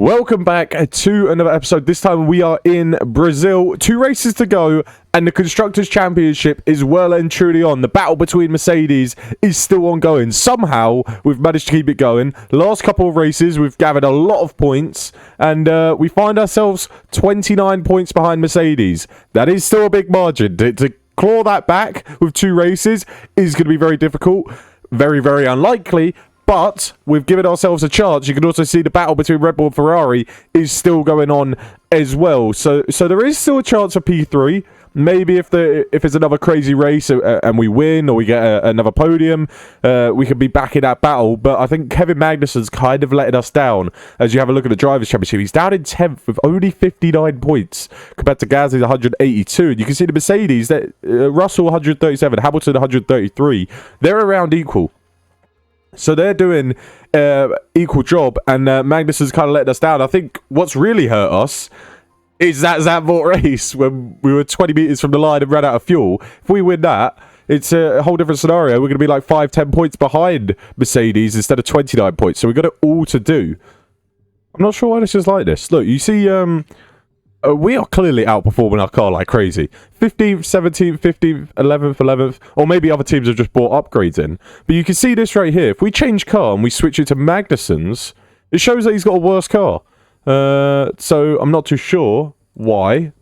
Welcome back to another episode. This time we are in Brazil. 2 races to go, and the Constructors' Championship is well and truly on. The battle between Mercedes is still ongoing. Somehow, we've managed to keep it going. The last couple of races, we've gathered a lot of points, and we find ourselves 29 points behind Mercedes. That is still a big margin. To claw that back with 2 races is going to be very difficult. Very, very unlikely. But we've given ourselves a chance. You can also see the battle between Red Bull and Ferrari is still going on as well. So there is still a chance for P3. Maybe if it's another crazy race and we win or we get another podium, we could be back in that battle. But I think Kevin Magnussen's kind of letting us down. As you have a look at the Drivers' Championship, he's down in 10th with only 59 points compared to Gasly's 182. And you can see the Mercedes, that Russell 137, Hamilton 133. They're around equal. So they're doing equal job, and Magnussen's kind of letting us down. I think what's really hurt us is that Zandvoort race when we were 20 metres from the line and ran out of fuel. If we win that, it's a whole different scenario. We're going to be like 5-10 points behind Mercedes instead of 29 points. So we've got it all to do. I'm not sure why this is like this. Look, you see... we are clearly outperforming our car like crazy. 15th, 17th, 15th, 11th, 11th. Or maybe other teams have just brought upgrades in. But you can see this right here. If we change car and we switch it to Magnussen's, it shows that he's got a worse car. So I'm not too sure why.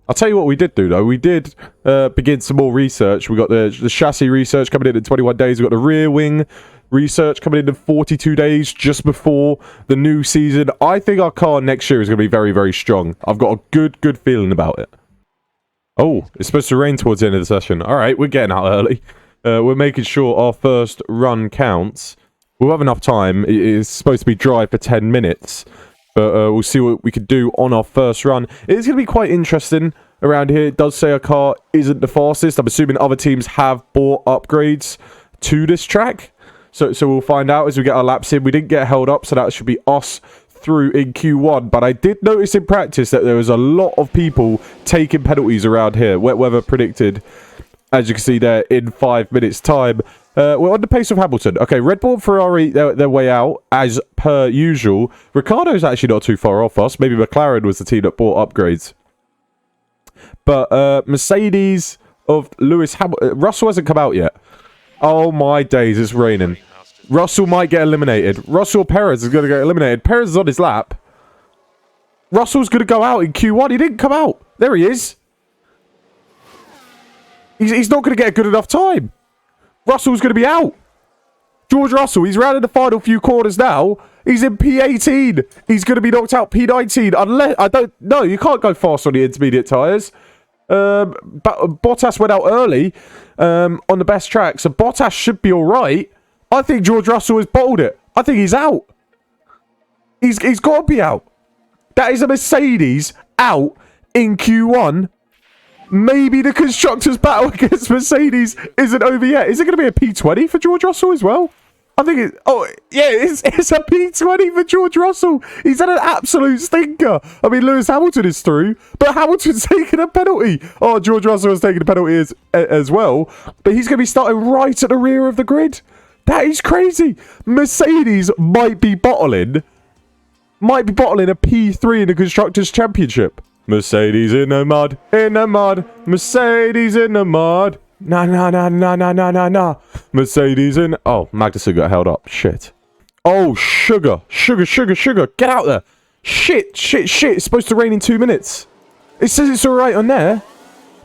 I'll tell you what we did do, though. We did begin some more research. We got the chassis research coming in 21 days. We got the rear wing research coming in 42 days just before the new season. I think our car next year is going to be very, very strong. I've got a good feeling about it. Oh, it's supposed to rain towards the end of the session. All right, we're getting out early. We're making sure our first run counts. We'll have enough time. It is supposed to be dry for 10 minutes. But we'll see what we could do on our first run. It's going to be quite interesting around here. It does say our car isn't the fastest. I'm assuming other teams have bought upgrades to this track. So we'll find out as we get our laps in. We didn't get held up, so that should be us through in Q1. But I did notice in practice that there was a lot of people taking penalties around here. Wet weather predicted, as you can see there, in 5 minutes' time. We're on the pace of Hamilton. Okay, Red Bull and Ferrari, they're way out, as per usual. Ricciardo's actually not too far off us. Maybe McLaren was the team that bought upgrades. But Mercedes of Lewis Hamilton... Russell hasn't come out yet. Oh my days, it's raining. Russell might get eliminated. Russell Perez is going to get eliminated. Perez is on his lap. Russell's going to go out in Q1. He didn't come out. There he is. He's not going to get a good enough time. Russell's going to be out. George Russell, he's round in the final few corners now. He's in P18. He's going to be knocked out P19. Unless, I don't know, you can't go fast on the intermediate tyres. But Bottas went out early on the best track, so Bottas should be all right. I think George Russell has bottled it. I think he's out. He's got to be out. That is a Mercedes out in Q1. Maybe the constructors' battle against Mercedes isn't over yet. Is it going to be a P20 for George Russell as well? I think it... Oh, yeah, it's a P20 for George Russell. He's had an absolute stinker. I mean, Lewis Hamilton is through, but Hamilton's taking a penalty. Oh, George Russell has taken a penalty as well, but he's going to be starting right at the rear of the grid. That is crazy. Mercedes might be bottling a P3 in the Constructors' Championship. Mercedes in the mud, Mercedes in the mud. Nah. Mercedes in... Oh, Magnussen got held up. Shit. Oh, sugar. Get out there. Shit. It's supposed to rain in 2 minutes. It says it's all right on there.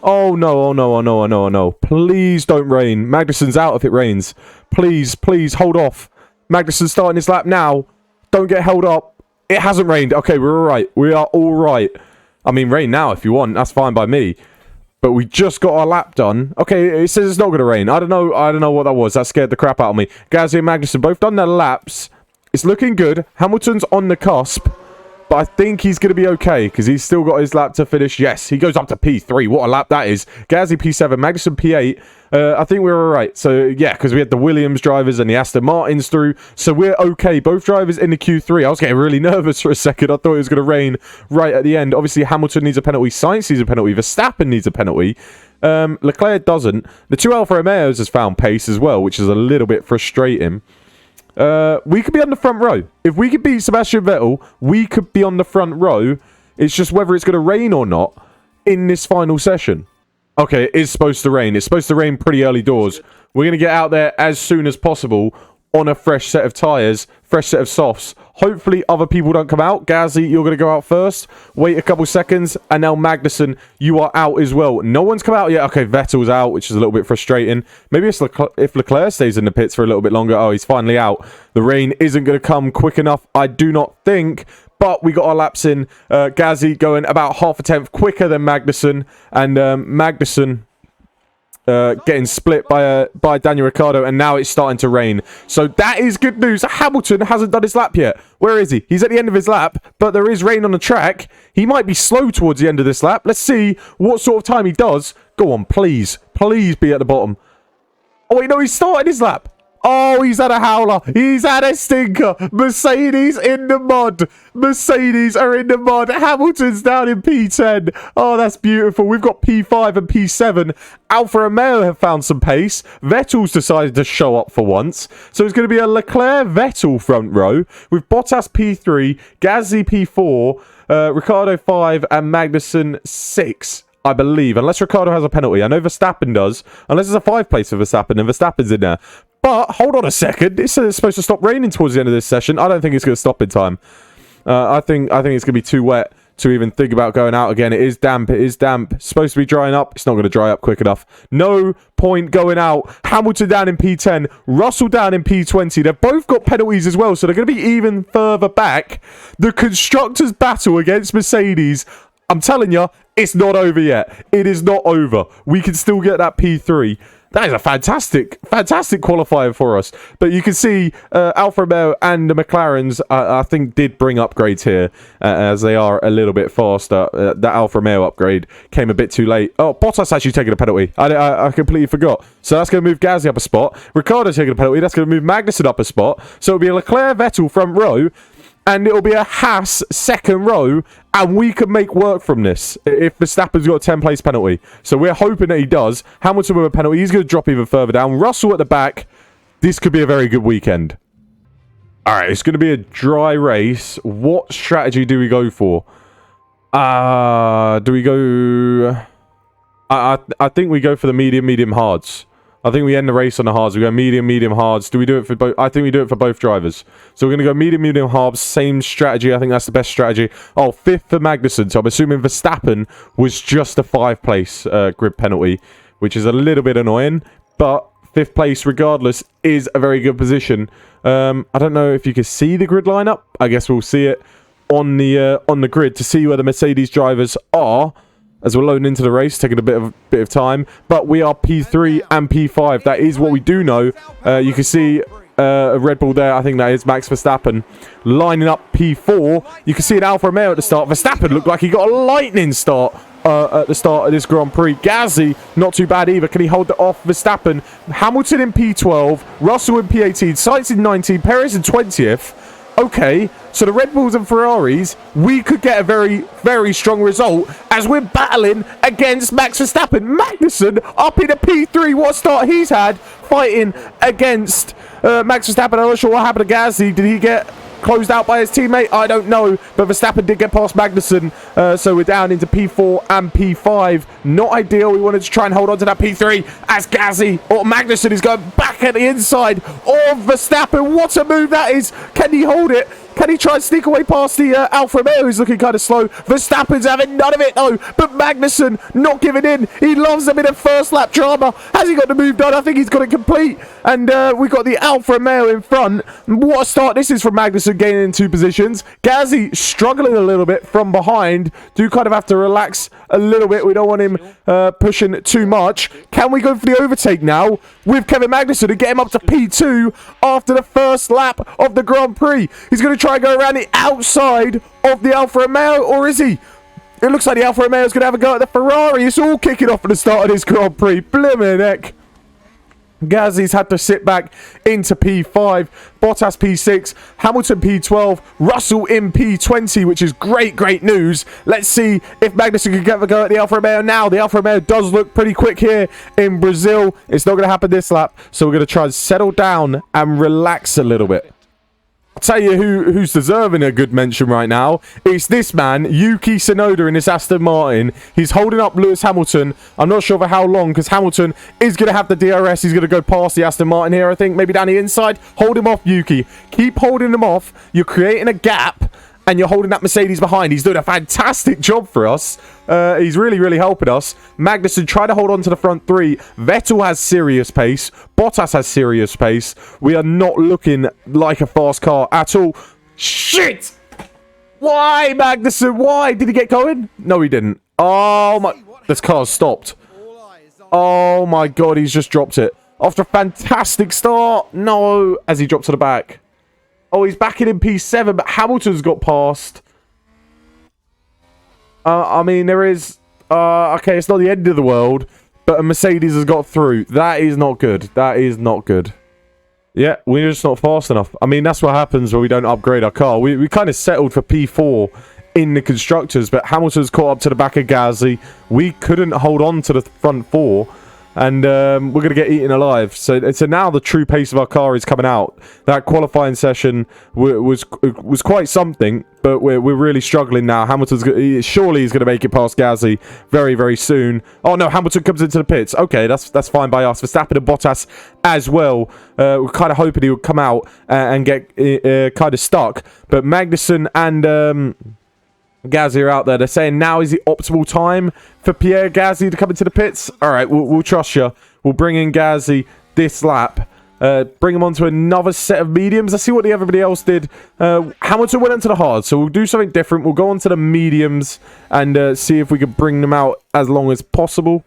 Oh, no. Please don't rain. Magnussen's out if it rains. Please, hold off. Magnussen's starting his lap now. Don't get held up. It hasn't rained. Okay, we're all right. We are all right. I mean, rain now if you want. That's fine by me. But we just got our lap done. Okay, it says it's not going to rain. I don't know what that was. That scared the crap out of me. Gasly and Magnussen both done their laps. It's looking good. Hamilton's on the cusp. But I think he's going to be okay because he's still got his lap to finish. Yes, he goes up to P3. What a lap that is. Gasly P7, Magnussen P8. I think we're all right. So, yeah, because we had the Williams drivers and the Aston Martins through. So, we're okay. Both drivers in the Q3. I was getting really nervous for a second. I thought it was going to rain right at the end. Obviously, Hamilton needs a penalty. Sainz needs a penalty. Verstappen needs a penalty. Leclerc doesn't. The 2 Alfa Romeos has found pace as well, which is a little bit frustrating. we could be on the front row. If we could beat Sebastian Vettel, we could be on the front row. It's just whether it's going to rain or not in this final session. Okay, it is supposed to rain. It's supposed to rain pretty early doors. We're going to get out there as soon as possible on a fresh set of tyres, fresh set of softs. Hopefully other people don't come out. Gazzy, you're going to go out first. Wait a couple seconds. And now Magnussen, you are out as well. No one's come out yet. Okay, Vettel's out, which is a little bit frustrating. Maybe it's if Leclerc stays in the pits for a little bit longer. Oh, he's finally out. The rain isn't going to come quick enough, I do not think. But we got our laps in. Gazzy going about half a tenth quicker than Magnussen. And Magnussen getting split by Daniel Ricciardo, and now it's starting to rain. So that is good news. Hamilton hasn't done his lap yet. Where is he? He's at the end of his lap, but there is rain on the track. He might be slow towards the end of this lap. Let's see what sort of time he does. Go on, please. Please be at the bottom. Oh, wait, no, he started his lap. Oh, he's had a howler. He's had a stinker. Mercedes in the mud. Mercedes are in the mud. Hamilton's down in P10. Oh, that's beautiful. We've got P5 and P7. Alfa Romeo have found some pace. Vettel's decided to show up for once. So it's going to be a Leclerc-Vettel front row with Bottas P3, Gasly P4, Ricciardo 5, and Magnussen 6. I believe, unless Ricciardo has a penalty. I know Verstappen does, unless it's a 5 place for Verstappen, and Verstappen's in there. But, hold on a second, this is supposed to stop raining towards the end of this session. I don't think it's going to stop in time. I think it's going to be too wet to even think about going out again. It is damp, it is damp. It's supposed to be drying up. It's not going to dry up quick enough. No point going out. Hamilton down in P10, Russell down in P20. They've both got penalties as well, so they're going to be even further back. The constructors' battle against Mercedes, I'm telling you, it's not over yet. It is not over. We can still get that P3. That is a fantastic qualifier for us. But you can see Alfa Romeo and the McLarens, I think, did bring upgrades here, as they are a little bit faster. That Alfa Romeo upgrade came a bit too late. Oh, Bottas actually taking a penalty. I completely forgot. So that's going to move Gasly up a spot. Ricciardo taking a penalty. That's going to move Magnussen up a spot. So it'll be a Leclerc-Vettel front row. And it'll be a Haas second row, and we can make work from this if Verstappen's got a 10-place penalty. So we're hoping that he does. Hamilton with a penalty. He's going to drop even further down. Russell at the back. This could be a very good weekend. All right, it's going to be a dry race. What strategy do we go for? Do we go... I think we go for the medium hards. I think we end the race on the hards. We go medium hards. Do we do it for both? I think we do it for both drivers. So we're going to go medium hards. Same strategy. I think that's the best strategy. Oh, 5th for Magnussen. So I'm assuming Verstappen was just a 5-place grid penalty, which is a little bit annoying. But 5th place, regardless, is a very good position. I don't know if you can see the grid lineup. I guess we'll see it on the grid to see where the Mercedes drivers are. As we're loading into the race, taking a bit of time. But we are P3 and P5. That is what we do know. You can see a Red Bull there. I think that is Max Verstappen lining up P4. You can see an Alfa Romeo at the start. Verstappen looked like he got a lightning start at the start of this Grand Prix. Gasly, not too bad either. Can he hold it off Verstappen? Hamilton in P12. Russell in P18. Sainz in 19. Perez in 20th. Okay, so the Red Bulls and Ferraris, we could get a very, very strong result as we're battling against Max Verstappen. Magnussen up in a P3. What a start he's had fighting against Max Verstappen. I'm not sure what happened to Gasly. Did he get closed out by his teammate? I don't know, but Verstappen did get past Magnussen, so we're down into P4 and P5. Not ideal. We wanted to try and hold on to that P3 as Gasly or Magnussen is going back at the inside of Verstappen. What a move that is. Can he hold it? Can he try and sneak away past the Alfa Romeo, who's looking kind of slow? Verstappen's having none of it, though. But Magnussen not giving in. He loves them in a first lap drama. Has he got the move done? I think he's got it complete. And we've got the Alfa Romeo in front. What a start this is from Magnussen gaining in 2 positions. Gasly struggling a little bit from behind. Do kind of have to relax a little bit. We don't want him pushing too much. Can we go for the overtake now with Kevin Magnussen and get him up to P2 after the first lap of the Grand Prix? He's going to try and go around the outside of the Alfa Romeo, or is he? It looks like the Alfa Romeo is going to have a go at the Ferrari. It's all kicking off at the start of this Grand Prix. Blimmin' heck. Gasly's had to sit back into P5, Bottas P6, Hamilton P12, Russell in P20, which is great news. Let's see if Magnussen can get the go at the Alfa Romeo now. The Alfa Romeo does look pretty quick here in Brazil. It's not going to happen this lap, so we're going to try and settle down and relax a little bit. I'll tell you who's deserving a good mention right now. It's this man, Yuki Tsunoda in this Aston Martin. He's holding up Lewis Hamilton. I'm not sure for how long, because Hamilton is going to have the DRS. He's going to go past the Aston Martin here, I think. Maybe down the inside. Hold him off, Yuki. Keep holding him off. You're creating a gap, and you're holding that Mercedes behind. He's doing a fantastic job for us. He's really helping us. Magnussen try to hold on to the front three. Vettel has serious pace. Bottas has serious pace. We are not looking like a fast car at all. Shit! Why, Magnussen? Why? Did he get going? No, he didn't. Oh, my... This car's stopped. Oh, my God. He's just dropped it. After a fantastic start. No. As he dropped to the back. Oh, he's back in P7, but Hamilton's got past. I mean, there is... okay, it's not the end of the world, but a Mercedes has got through. That is not good. That is not good. Yeah, we're just not fast enough. I mean, that's what happens when we don't upgrade our car. We kind of settled for P4 in the Constructors, but Hamilton's caught up to the back of Gasly. We couldn't hold on to the front four, and we're going to get eaten alive. So now the true pace of our car is coming out. That qualifying session was quite something, but we're really struggling now. Hamilton's surely he's going to make it past Gasly very soon. Oh no, Hamilton comes into the pits. Okay, that's fine by us. Verstappen and Bottas as well. We're kind of hoping he would come out and get kind of stuck, but Magnussen and Gasly are out there. They're saying now is the optimal time for Pierre Gasly to come into the pits. All right, we'll trust you. We'll bring in Gasly this lap. Bring him onto another set of mediums. Let's see what everybody else did. Hamilton went into the hard, so we'll do something different. We'll go on to the mediums and see if we can bring them out as long as possible.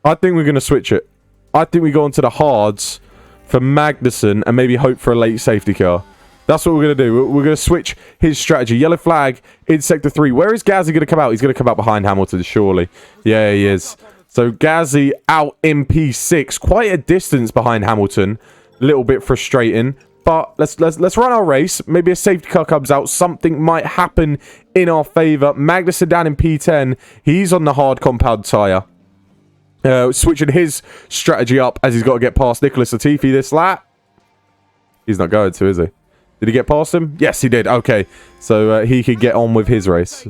I think we're going to switch it. I think we go on to the hards for Magnussen and maybe hope for a late safety car. That's what we're going to do. We're going to switch his strategy. Yellow flag in Sector 3. Where is Gasly going to come out? He's going to come out behind Hamilton, surely. Yeah, he is. So Gasly out in P6. Quite a distance behind Hamilton. A little bit frustrating. But let's run our race. Maybe a safety car comes out. Something might happen in our favour. Magnussen down in P10. He's on the hard compound tyre. Switching his strategy up as he's got to get past Nicholas Latifi this lap. He's not going to, is he? Did he get past him? Yes, he did. Okay, so he could get on with his race.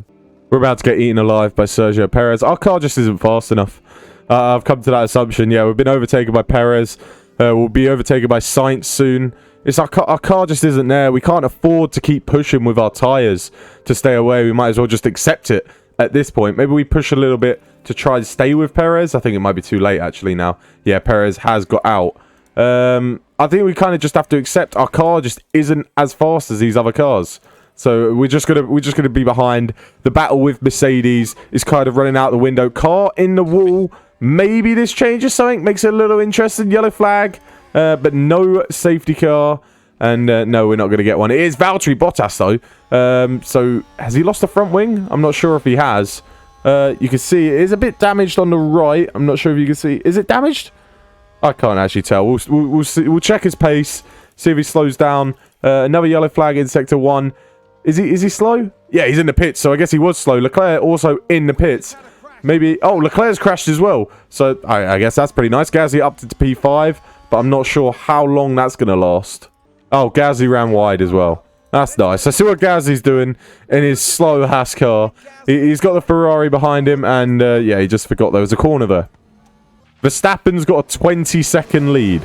We're about to get eaten alive by Sergio Perez. Our car just isn't fast enough. I've come to that assumption. Yeah, we've been overtaken by Perez. We'll be overtaken by Sainz soon. It's our car just isn't there. We can't afford to keep pushing with our tyres to stay away. We might as well just accept it at this point. Maybe we push a little bit to try and stay with Perez. I think it might be too late actually now. Yeah, Perez has got out. I think we kind of just have to accept our car just isn't as fast as these other cars. So we're just gonna be behind. The battle with Mercedes is kind of running out the window. Car in the wall. Maybe this changes something, makes it a little interesting. Yellow flag, but no safety car. And no, we're not going to get one. It is Valtteri Bottas though. So has he lost the front wing? I'm not sure if he has. You can see it is a bit damaged on the right. I'm not sure if you can see. Is it damaged? I can't actually tell. We'll see. We'll check his pace, see if he slows down. Another yellow flag in sector 1. Is he slow? Yeah, he's in the pits, so I guess he was slow. Leclerc also in the pits. Maybe... Oh, Leclerc's crashed as well. So I guess that's pretty nice. Gasly up to P5, but I'm not sure how long that's going to last. Oh, Gasly ran wide as well. That's nice. I see what Gasly's doing in his slow Haas car. He's got the Ferrari behind him, and yeah, he just forgot there was a corner there. Verstappen's got a 20-second lead.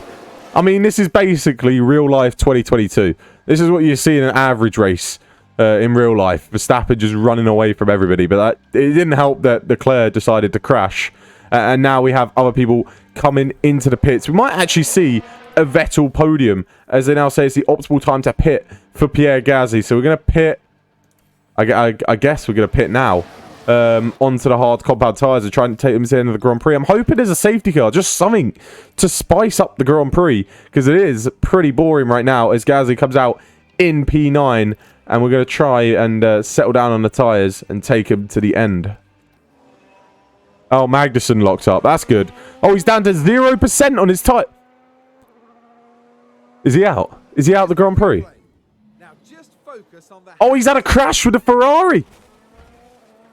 I mean, this is basically real life 2022. This is what you see in an average race in real life. Verstappen just running away from everybody. But it didn't help that Leclerc decided to crash. And now we have other people coming into the pits. We might actually see a Vettel podium, as they now say it's the optimal time to pit for Pierre Gasly. So we're going to pit. I guess we're going to pit now. Onto the hard compound tyres and trying to take them to the end of the Grand Prix. I'm hoping there's a safety car, just something to spice up the Grand Prix, because it is pretty boring right now as Gasly comes out in P9, and we're going to try and settle down on the tyres and take him to the end. Oh, Magnussen locked up. That's good. Oh, he's down to 0% on his tyre. Is he out? Is he out the Grand Prix? Oh, he's had a crash with the Ferrari.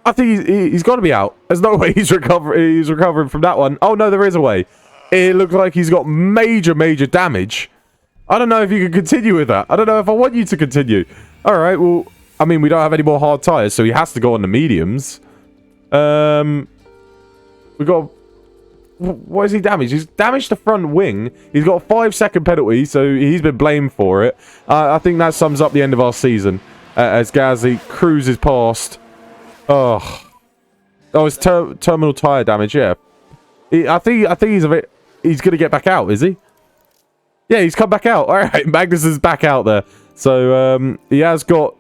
I think he's got to be out. There's no way he's recovering from that one. Oh, no, there is a way. It looks like he's got major, major damage. I don't know if you can continue with that. I don't know if I want you to continue. All right, well, I mean, we don't have any more hard tires, so he has to go on the mediums. We got... What is he damaged? He's damaged the front wing. He's got a 5-second penalty, so he's been blamed for it. I think that sums up the end of our season as Gasly cruises past. Oh, it's terminal tire damage. Yeah, I think he's a bit. He's gonna get back out, is he? Yeah, he's come back out. All right, Magnussen's back out there. So he has got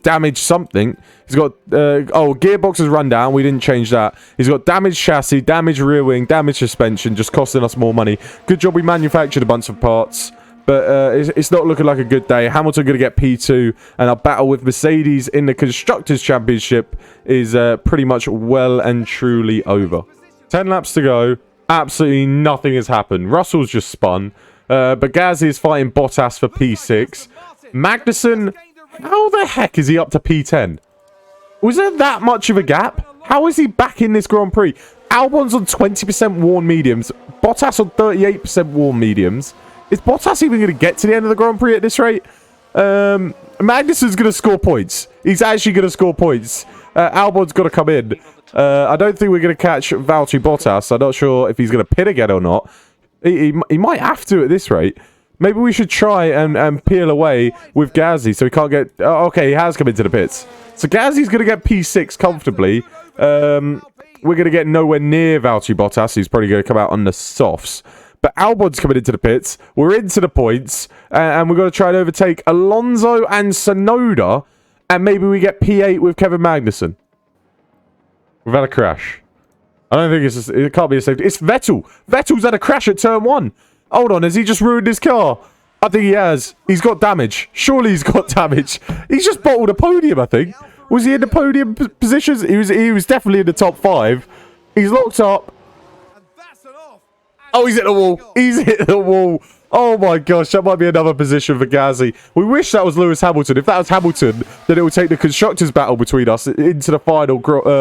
damaged something. He's got gearbox has run down. We didn't change that. He's got damaged chassis, damaged rear wing, damaged suspension, just costing us more money. Good job we manufactured a bunch of parts, but it's not looking like a good day. Hamilton going to get P2, and our battle with Mercedes in the Constructors' Championship is pretty much well and truly over. 10 laps to go. Absolutely nothing has happened. Russell's just spun, but Gasly is fighting Bottas for P6. Magnussen, how the heck is he up to P10? Was there that much of a gap? How is he back in this Grand Prix? Albon's on 20% worn mediums. Bottas on 38% worn mediums. Is Bottas even going to get to the end of the Grand Prix at this rate? Magnussen's going to score points. He's actually going to score points. Albon's got to come in. I don't think we're going to catch Valtteri Bottas. I'm not sure if he's going to pit again or not. He might have to at this rate. Maybe we should try and peel away with Gasly so he can't get... Oh, okay, he has come into the pits. So Gasly's going to get P6 comfortably. We're going to get nowhere near Valtteri Bottas. He's probably going to come out on the softs. But Albon's coming into the pits. We're into the points. And we're going to try and overtake Alonso and Tsunoda. And maybe we get P8 with Kevin Magnussen. We've had a crash. I don't think it can't be a safety. It's Vettel. Vettel's had a crash at turn 1. Hold on, has he just ruined his car? I think he has. He's got damage. Surely he's got damage. He's just bottled a podium, I think. Was he in the podium positions? He was definitely in the top 5. He's locked up. Oh, he's hit the wall. He's hit the wall. Oh my gosh, that might be another position for Gasly. We wish that was Lewis Hamilton. If that was Hamilton, then it would take the constructors' battle between us into the final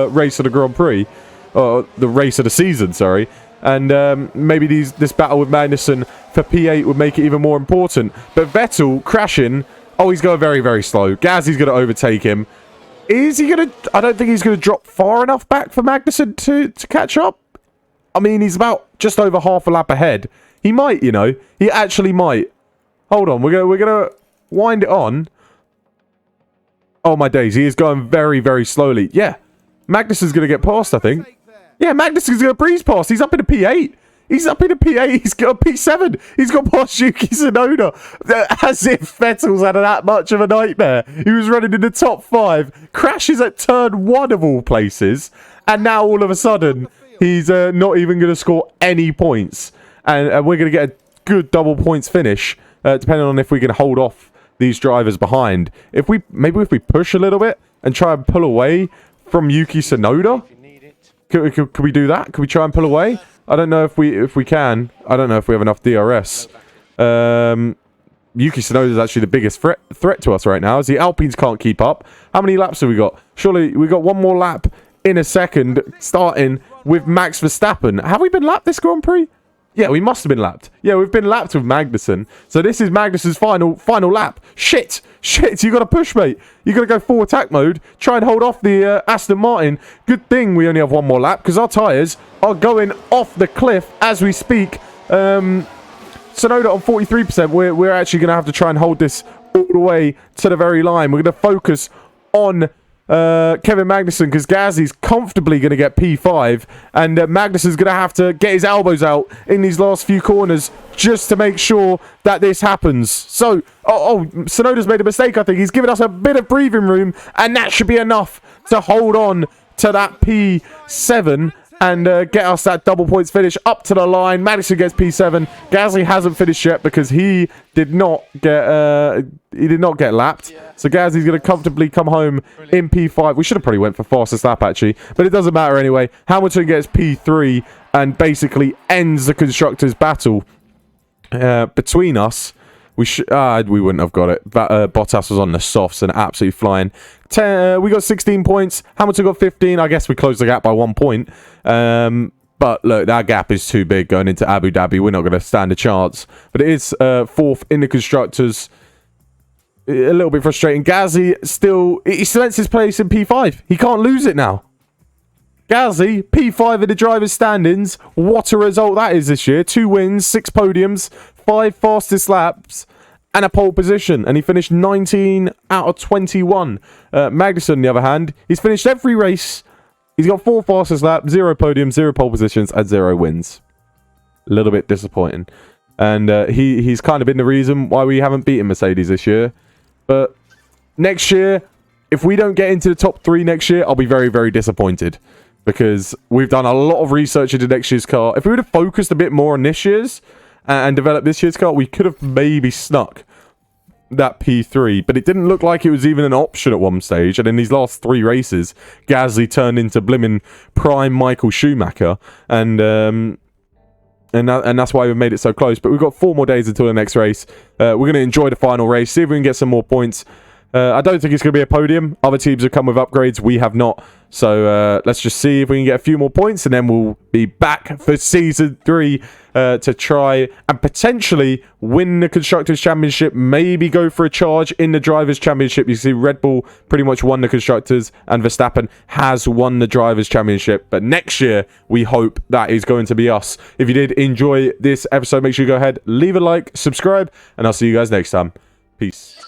race of the Grand Prix. The race of the season, sorry. And maybe this battle with Magnussen for P8 would make it even more important. But Vettel crashing. Oh, he's going very, very slow. Gasly's going to overtake him. Is he going to... I don't think he's going to drop far enough back for Magnussen to catch up. I mean, he's about just over half a lap ahead. He might, you know. He actually might. Hold on. We're gonna wind it on. Oh, my days. He is going very, very slowly. Yeah. Magnussen's going to get past, I think. Yeah, Magnussen's going to breeze past. He's up in a P8. He's up in a P8. He's got a P7. He's got past Yuki Tsunoda. As if Vettel's had that much of a nightmare. He was running in the top 5. Crashes at turn 1 of all places. And now all of a sudden, he's not even going to score any points. And we're going to get a good double points finish. Depending on if we can hold off these drivers behind. Maybe if we push a little bit and try and pull away from Yuki Tsunoda. Could we do that? Could we try and pull away? I don't know if we can. I don't know if we have enough DRS. Yuki Tsunoda is actually the biggest threat to us right now, as the Alpines can't keep up. How many laps have we got? Surely we got one more lap in a second, starting with Max Verstappen. Have we been lapped this Grand Prix? Yeah, we must have been lapped. Yeah, we've been lapped with Magnussen. So this is Magnussen's final lap. Shit, you got to push, mate. You got to go full attack mode. Try and hold off the Aston Martin. Good thing we only have one more lap, because our tyres are going off the cliff as we speak. Tsunoda on 43%. We're actually going to have to try and hold this all the way to the very line. We're going to focus on Kevin Magnussen, because Gasly's comfortably going to get P5, and Magnussen's going to have to get his elbows out in these last few corners just to make sure that this happens. So, Tsunoda's made a mistake, I think. He's given us a bit of breathing room, and that should be enough to hold on to that P7 and get us that double points finish up to the line. Magnussen gets P7. Gasly hasn't finished yet because he did not get lapped. So Gasly's going to comfortably come home in P5. We should have probably went for fastest lap actually, but it doesn't matter anyway. Hamilton gets P3 and basically ends the constructors' battle between us. We wouldn't have got it. But Bottas was on the softs and absolutely flying. We got 16 points. Hamilton got 15. I guess we closed the gap by 1 point. But look, that gap is too big going into Abu Dhabi. We're not going to stand a chance. But it is fourth in the constructors. A little bit frustrating. Ghazi he cements his place in P5. He can't lose it now. Ghazi, P5 in the driver's standings. What a result that is this year. 2 wins, 6 podiums, 5 fastest laps, and a pole position. And he finished 19 out of 21. Magnussen, on the other hand, he's finished every race. He's got 4 fastest laps, 0 podiums, 0 pole positions, and 0 wins. A little bit disappointing. And he's kind of been the reason why we haven't beaten Mercedes this year. But next year, if we don't get into the top 3 next year, I'll be very, very disappointed. Because we've done a lot of research into next year's car. If we would have focused a bit more on this year's and developed this year's car, we could have maybe snuck that P3. But it didn't look like it was even an option at one stage. And in these last 3 races, Gasly turned into blimmin' prime Michael Schumacher. And that's why we've made it so close. But we've got 4 more days until the next race. We're going to enjoy the final race, see if we can get some more points. I don't think it's going to be a podium. Other teams have come with upgrades. We have not. So let's just see if we can get a few more points. And then we'll be back for Season 3 to try and potentially win the Constructors' Championship. Maybe go for a charge in the Drivers' Championship. You see Red Bull pretty much won the Constructors. And Verstappen has won the Drivers' Championship. But next year, we hope that is going to be us. If you did enjoy this episode, make sure you go ahead, leave a like, subscribe. And I'll see you guys next time. Peace.